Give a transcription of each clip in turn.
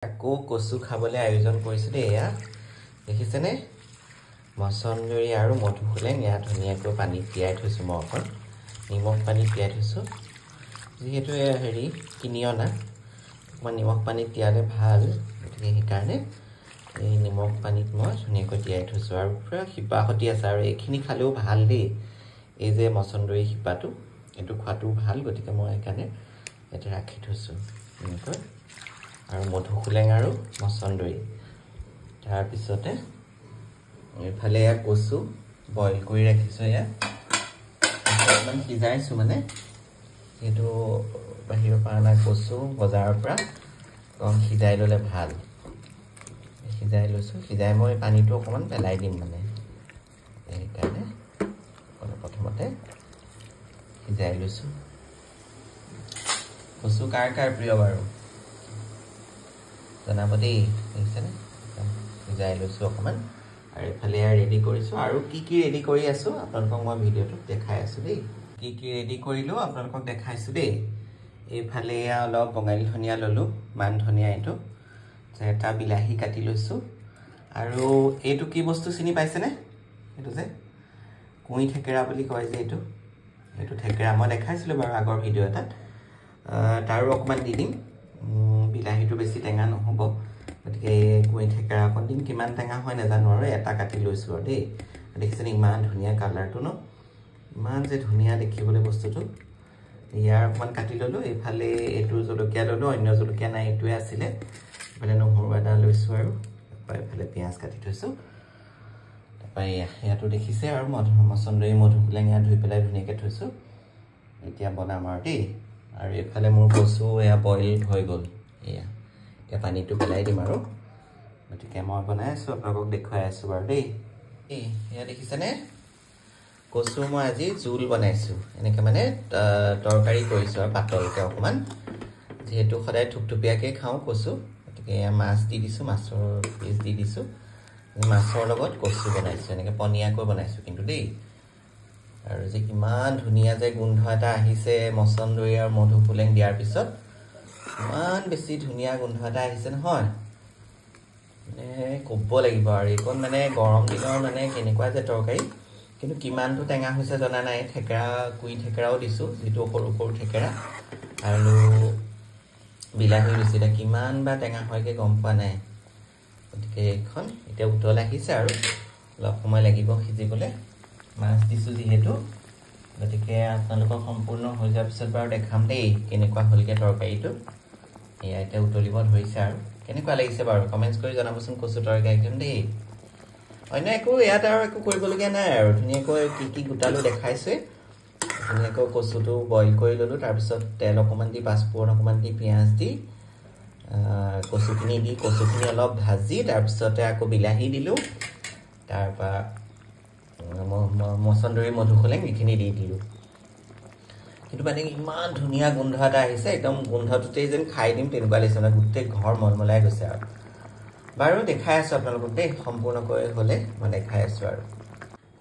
আকৌ কচু খাবলৈ আয়োজন কৰিছোঁ দেই। এয়া দেখিছেনে, মচন্দৰী আৰু মধুসোলেং ইয়াত ধুনীয়াকৈ পানীত তিয়াই থৈছোঁ। মই অকণ নিমখ পানীত তিয়াই থৈছোঁ, যিহেতু হেৰি কিনি অনা অকণমান নিমখ পানীত তিয়ালে ভাল, গতিকে সেইকাৰণে এই নিমখ পানীত মই ধুনীয়াকৈ তিয়াই থৈছোঁ। আৰু পূৰা শিপা সতি আছে, আৰু এইখিনি খালেও ভাল দেই। এই যে মচন্দৰী শিপাটো, এইটো খোৱাটোও ভাল, গতিকে মই সেইকাৰণে ইয়াতে ৰাখি থৈছোঁ এনেকৈ। আৰু মধুসোলেং আৰু মচন্দৰী, তাৰপিছতে এইফালে এয়া কচু বইল কৰি ৰাখিছোঁ। এয়া অকণমান সিজাইছোঁ, মানে যিহেতু বাহিৰৰ পৰা অনা কচু বজাৰৰ পৰা অকণ সিজাই ল'লে ভাল। সিজাই লৈছোঁ, সিজাই মই পানীটো অকণমান পেলাই দিম, মানে সেইকাৰণে প্ৰথমতে সিজাই লৈছোঁ। কচু কাৰ কাৰ প্ৰিয় বাৰু জনাব দেই, দেখিছেনে? সিজাই লৈছোঁ অকণমান, আৰু এইফালে ৰেডি কৰিছোঁ। আৰু কি কি ৰেডি কৰি আছোঁ আপোনালোকক মই ভিডিঅ'টোত দেখাই আছোঁ দেই। কি কি ৰেডি কৰিলোঁ আপোনালোকক দেখাইছোঁ দেই। এইফালে অলপ বঙালী ধনিয়া ল'লোঁ, মান ধনিয়া এইটো, এটা বিলাহী কাটি লৈছোঁ। আৰু এইটো কি বস্তু চিনি পাইছেনে? এইটো যে কুঁই থেকেৰা বুলি কয় যে, এইটো থেকেৰা মই দেখাইছিলোঁ বাৰু আগৰ ভিডিঅ' এটাত। তাৰো অকণমান দি দিম, বিলাহীটো বেছি টেঙা নহ'ব, গতিকে কুঁই থেকেৰা অকণ দিম। কিমান টেঙা হয় নাজানো, আৰু এটা কাটি লৈছোঁ আৰু দেই। দেখিছেনে ইমান ধুনীয়া কালাৰটো ন, ইমান যে ধুনীয়া দেখিবলৈ বস্তুটো। ইয়াৰ অকণমান কাটি ল'লোঁ। এইফালে এইটো জলকীয়া ল'লোঁ, অন্য জলকীয়া নাই, এইটোৱে আছিলে। এইফালে নহৰু এটা লৈছোঁ, আৰু এইফালে পিঁয়াজ কাটি থৈছোঁ। তাৰপৰা ইয়াতো দেখিছে, আৰু মচন্দৰী মধুসোলেং ইয়াত ধুই পেলাই ধুনীয়াকৈ থৈছোঁ। এতিয়া বনাম আৰু দেই। আৰু এইফালে মোৰ কচু এয়া বইল হৈ গ'ল। এয়া এতিয়া পানীটো পেলাই দিম, আৰু গতিকে মই বনাই আছোঁ, আপোনালোকক দেখুৱাই আছোঁ বাৰু দেই। এয়া দেখিছেনে, কচু মই আজি জোল বনাইছোঁ, এনেকৈ মানে তৰকাৰী কৰিছোঁ আৰু পাতলকৈ অকণমান, যিহেতু সদায় থুপথুপীয়াকৈ খাওঁ কচু, গতিকে এয়া মাছ দি দিছোঁ, মাছৰ পিচ দি দিছোঁ। মাছৰ লগত কচু বনাইছোঁ, এনেকৈ পনীয়াকৈ বনাইছোঁ কিন্তু দেই। আৰু যে ইমান ধুনীয়া যে গোন্ধ এটা আহিছে মচন্দৰী আৰু মধুসোলেং দিয়াৰ পিছত, ইমান বেছি ধুনীয়া গোন্ধ এটা আহিছে নহয়, মানে ক'ব লাগিব। আৰু এইকণ মানে গৰম দিনৰ মানে কেনেকুৱা যে তৰকাৰী, কিন্তু কিমানটো টেঙা হৈছে জনা নাই। থেকেৰা, কুঁই থেকেৰাও দিছোঁ, যিটো সৰু সৰু থেকেৰা, আৰু বিলাহী দিছোঁ। এতিয়া কিমান বা টেঙা হয়গৈ গম পোৱা নাই। গতিকে এইখন এতিয়া উতল আহিছে, আৰু অলপ সময় লাগিব সিজিবলৈ। মাছ দিছোঁ যিহেতু, গতিকে আপোনালোকক সম্পূৰ্ণ হৈ যোৱাৰ পিছত বাৰু দেখাম দেই কেনেকুৱা হ'লগৈ তৰকাৰীটো। এয়া এতিয়া উতলিব ধৰিছে, আৰু কেনেকুৱা লাগিছে বাৰু কমেণ্টছ কৰি জনাবচোন কচু তৰকাৰীখন দেই। অন্য একো ইয়াত আৰু একো কৰিবলগীয়া নাই, আৰু ধুনীয়াকৈ কি কি গোটালোঁ দেখাইছোৱে। ধুনীয়াকৈ কচুটো বইল কৰি ল'লোঁ, তাৰপিছত তেল অকণমান দি, পাঁচফোৰণ অকণমান দি, পিঁয়াজ দি, কচুখিনি অলপ ভাজি, তাৰপিছতে আকৌ বিলাহী দিলোঁ, তাৰপৰা মচন্দৰী মধুসোলেং এইখিনি দি দিলোঁ। কিন্তু মানে ইমান ধুনীয়া গোন্ধ এটা আহিছে, একদম গোন্ধটোতেই যেন খাই দিম তেনেকুৱা লাগিছে, মানে গোটেই ঘৰ মলমলাই গৈছে। আৰু বাৰু দেখাই আছোঁ আপোনালোকক দেই, সম্পূৰ্ণকৈ হ'লে মই দেখাই আছোঁ। আৰু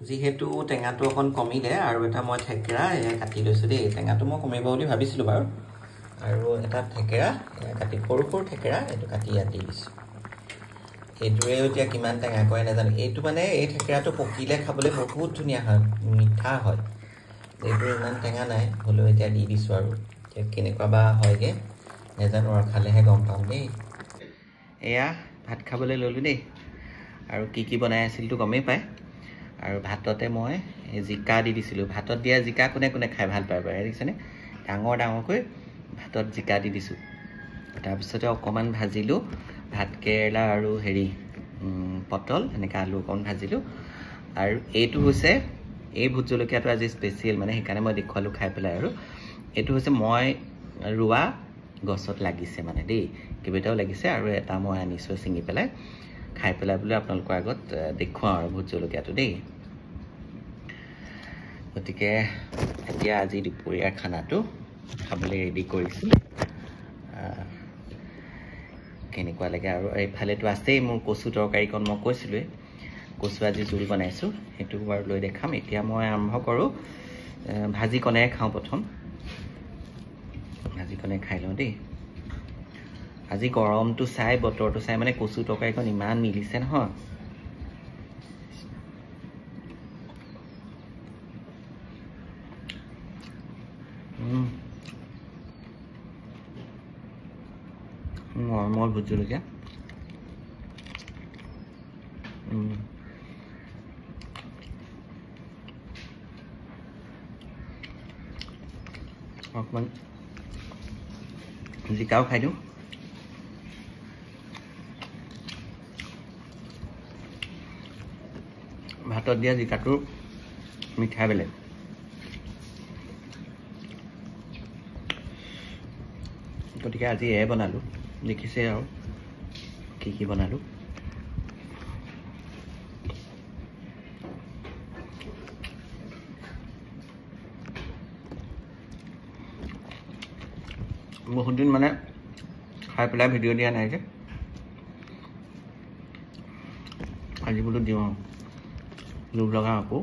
যিহেতু টেঙাটো অকণ কমিলে, আৰু এটা মই থেকেৰা এয়া কাটি লৈছোঁ দেই। টেঙাটো মই কমিব বুলি ভাবিছিলোঁ বাৰু, আৰু এটা থেকেৰা এয়া কাটি, সৰু সৰু থেকেৰা, এইটো কাটি ইয়াত দি দিছোঁ। এইটোৱেও এতিয়া কিমান টেঙা কৰে নাজানো। এইটো মানে এই থেকেৰাটো পকিলে খাবলৈ বহুত ধুনীয়া হয়, মিঠা হয়। এইটো ইমান টেঙা নাই, হ'লেও এতিয়া দি দিছোঁ। আৰু এতিয়া কেনেকুৱা বা হয়গৈ নাজানো, আৰু খালেহে গম পাম দেই। এয়া ভাত খাবলৈ ল'লোঁ দেই, আৰু কি কি বনাই আছিলতো গমেই পায়। আৰু ভাততে মই জিকা দি দিছিলোঁ। ভাতত দিয়া জিকা কোনে কোনে খাই ভাল পায় বাৰু, দেখিছেনে? ডাঙৰ ডাঙৰকৈ ভাতত জিকা দি দিছোঁ। তাৰপিছতে অকণমান ভাজিলোঁ ভাত কেৰেলা আৰু পটল, এনেকৈ আলু অকণমান ভাজিলোঁ। আৰু এইটো হৈছে, এই ভোট জলকীয়াটো আজি স্পেচিয়েল, মানে সেইকাৰণে মই দেখুৱালোঁ খাই পেলাই। আৰু এইটো হৈছে মই ৰোৱা গছত লাগিছে মানে দেই, কেইবাটাও লাগিছে, আৰু এটা মই আনিছোঁ ছিঙি পেলাই, খাই পেলাই বোলে আপোনালোকৰ আগত দেখুৱাওঁ আৰু ভোট জলকীয়াটো দেই। গতিকে এতিয়া আজি দুপৰীয়াৰ খানাটো খাবলৈ ৰেডি কৰিছোঁ, কেনেকুৱা লাগে। আৰু এইফালেতো আছেই মোৰ কচু তৰকাৰীকণ, মই কৈছিলোঁৱেই কচু আজি জোল বনাইছোঁ, সেইটো বাৰু লৈ দেখাম। এতিয়া মই আৰম্ভ কৰোঁ, ভাজিকণেৰে খাওঁ প্ৰথম, ভাজিকণে খাই লওঁ দেই। আজি গৰমটো চাই বতৰটো চাই মানে কচু তৰকাৰীখন ইমান মিলিছে নহয় মই ভোট জলকীয়া অকণমান জিকাও খাই দিওঁ ভাতত দিয়া জিকাটোৰ মিঠাই বেলেগ গতিকে আজি বনালোঁ দেখিছে আৰু কি বনালোঁ বহুত দিন মানে খাই পেলাই ভিডিঅ' দিয়া নাই যে আজি বোলো দিওঁ লোভ লগা আকৌ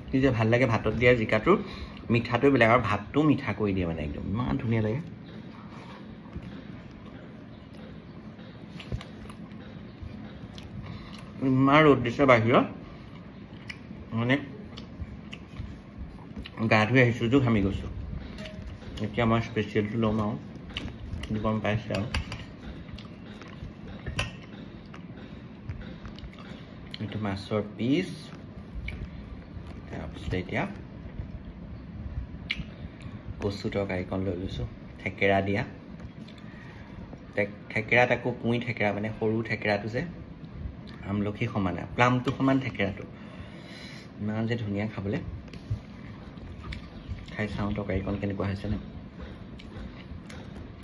কি যে ভাল লাগে ভাতত দিয়া জিকাটোৰ মিঠাটো বেলেগ আৰু ভাতটো মিঠা কৰি দিয়ে মানে একদম ইমান ধুনীয়া লাগে ইমান ৰ'দ দিছে বাহিৰত মানে গা ধুই আহিছোঁ যো ঘামি গৈছোঁ এতিয়া মই স্পেচিয়েলটো ল'ম আৰু গম পাইছে আৰু এইটো মাছৰ পিচ তাৰপিছত এতিয়া কচু তৰকাৰীকণ লৈ লৈছোঁ থেকেৰা দিয়া থেকেৰা তাকো পুঁই থেকেৰা মানে সৰু থেকেৰাটো যে আমলখি সমানে প্লামটো সমান থেকেৰাটো ইমান যে ধুনীয়া খাবলৈ খাই চাওঁ তৰকাৰীকণ কেনেকুৱা হৈছে নে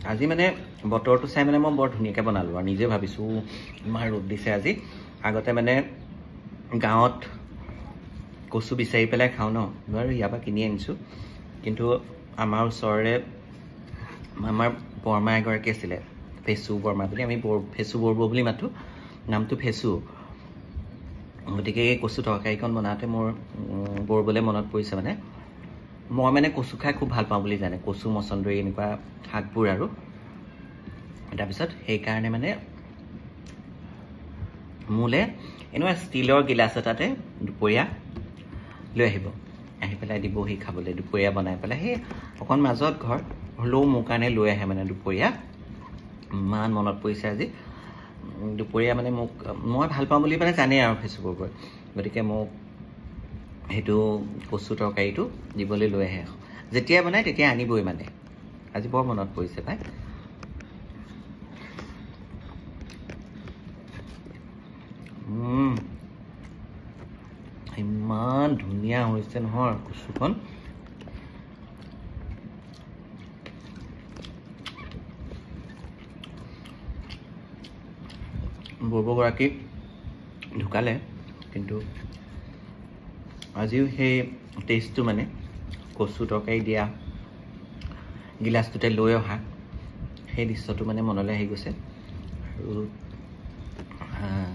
আজি মানে বতৰটো চাই মানে মই বৰ ধুনীয়াকৈ বনালোঁ আৰু নিজে ভাবিছোঁ ইমান ৰ'দ দিছে আজি আগতে মানে গাঁৱত কচু বিচাৰি পেলাই খাওঁ ন বাৰু ইয়াৰ পৰা কিনি আনিছোঁ কিন্তু আমাৰ ওচৰৰে আমাৰ বৰমা এগৰাকী আছিলে ফেচু বৰমা বুলি আমি ফেচু বৰবৌ বুলি মাতোঁ নামটো ফেচু গতিকে এই কচু তৰকাৰীকণ বনাওঁতে মোৰ বৰবৌলে মনত পৰিছে মানে মই মানে কচু খাই খুব ভাল পাওঁ বুলি জানে কচু মচন্দৰী এনেকুৱা শাকবোৰ আৰু তাৰপিছত সেইকাৰণে মানে মোলে এনেকুৱা ষ্টিলৰ গিলাচ এটাতে দুপৰীয়া লৈ আহিব আহি পেলাই দিবহি খাবলৈ দুপৰীয়া বনাই পেলাই সেই অকণ মাজত ঘৰ হ'লেও মোৰ কাৰণে লৈ আহে মানে দুপৰীয়া ইমান মনত পৰিছে আজি দুপৰীয়া মানে মোক মই ভাল পাওঁ বুলি মানে জানে আৰু ফেচবুকৰ গতিকে মোক সেইটো কচু তৰকাৰীটো দিবলৈ লৈ আহে যেতিয়া বনাই তেতিয়া আনিবই মানে আজি বৰ মনত পৰিছে পাই ইমান ধুনীয়া হৈছে নহয় কচুখন বৰবৌগৰাকী ঢুকালে কিন্তু আজিও সেই টেষ্টটো মানে কচু তৰকাৰী দিয়া গিলাচটোতে লৈ অহা সেই দৃশ্যটো মানে মনলৈ আহি গৈছে আৰু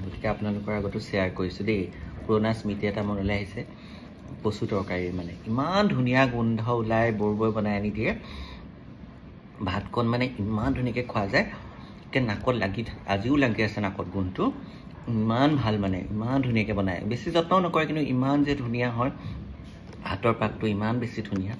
গতিকে আপোনালোকৰ আগতো শ্বেয়াৰ কৰিছোঁ দেই পুৰণা স্মৃতি এটা মনলৈ আহিছে কচু তৰকাৰীৰ মানে ইমান ধুনীয়া গোন্ধ ওলাই বৰবৌয়ে বনাই আনি দিয়ে ভাতকণ মানে ইমান ধুনীয়াকৈ খোৱা যায় কে নাকত লাগি আজিও লাগি আছে নাকত গোন্ধটো ইমান ভাল মানে ইমান ধুনীয়াকৈ বনায় বেছি যত্নও নকৰে কিন্তু ইমান যে ধুনীয়া হয় হাতৰ পাকটো ইমান বেছি ধুনীয়া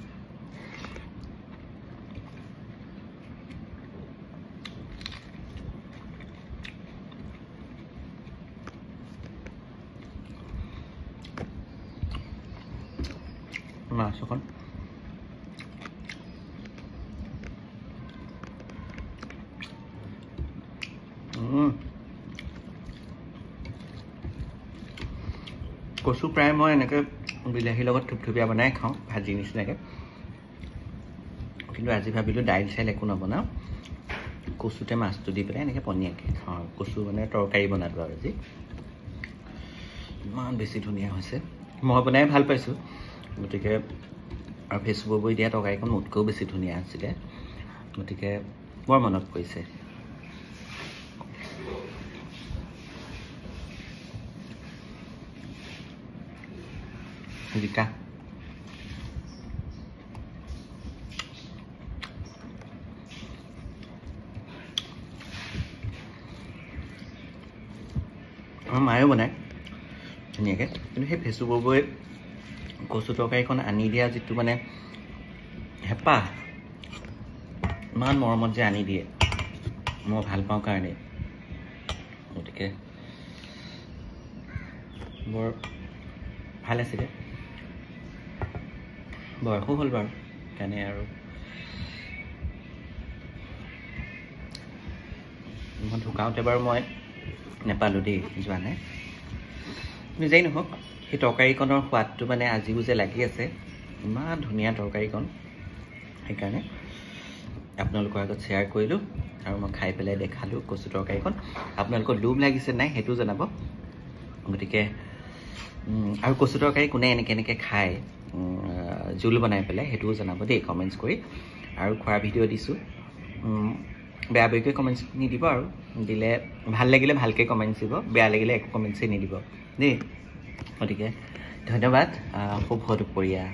মাছ এখন কচু প্ৰায় মই এনেকৈ বিলাহীৰ লগত থুপথুপীয়া বনাই খাওঁ ভাজি নিচিনাকৈ কিন্তু আজি ভাবিলোঁ দাইল চাইল একো নবনাওঁ কচুতে মাছটো দি পেলাই এনেকৈ পনীয়াকৈ খাওঁ কচু মানে তৰকাৰী বনালোঁ আৰু আজি ইমান বেছি ধুনীয়া হৈছে মই বনাই ভাল পাইছোঁ গতিকে আৰু ফেচবুকত দিয়া তৰকাৰীখন মোতকৈও বেছি ধুনীয়া আছিলে গতিকে বৰ মনত পৰিছে জিকা আমাৰ মায়েও বনায় ধুনীয়াকৈ কিন্তু সেই ফেচু ববৌৱে কচু তৰকাৰীখন আনি দিয়া যিটো মানে হেঁপাহ ইমান মৰমত যে আনি দিয়ে মই ভাল পাওঁ কাৰণে গতিকে বৰ ভাল আছিলে বয়সো হ'ল বাৰু কাৰণে আৰু মই ঢুকাওঁতে বাৰু মই নেপালোঁ দেই যোৱা নাই নিজেই নহওক সেই তৰকাৰীকণৰ সোৱাদটো মানে আজিও যে লাগি আছে ইমান ধুনীয়া তৰকাৰীকণ সেইকাৰণে আপোনালোকৰ আগত শ্বেয়াৰ কৰিলোঁ আৰু মই খাই পেলাই দেখালোঁ কচু তৰকাৰীখন আপোনালোকৰ লোভ লাগিছে নাই সেইটো জনাব গতিকে আৰু কচু তৰকাৰী কোনে এনেকৈ খায় জোল বনাই পেলাই সেইটোও জনাব দেই কমেণ্টছ কৰি আৰু খোৱাৰ ভিডিঅ' দিছোঁ বেয়া বেয়াকৈ কমেণ্টছ নিদিব আৰু দিলে ভাল লাগিলে ভালকৈ কমেণ্টছ দিব বেয়া লাগিলে একো কমেণ্টছেই নিদিব দেই গতিকে ধন্যবাদ শুভ দুপৰীয়া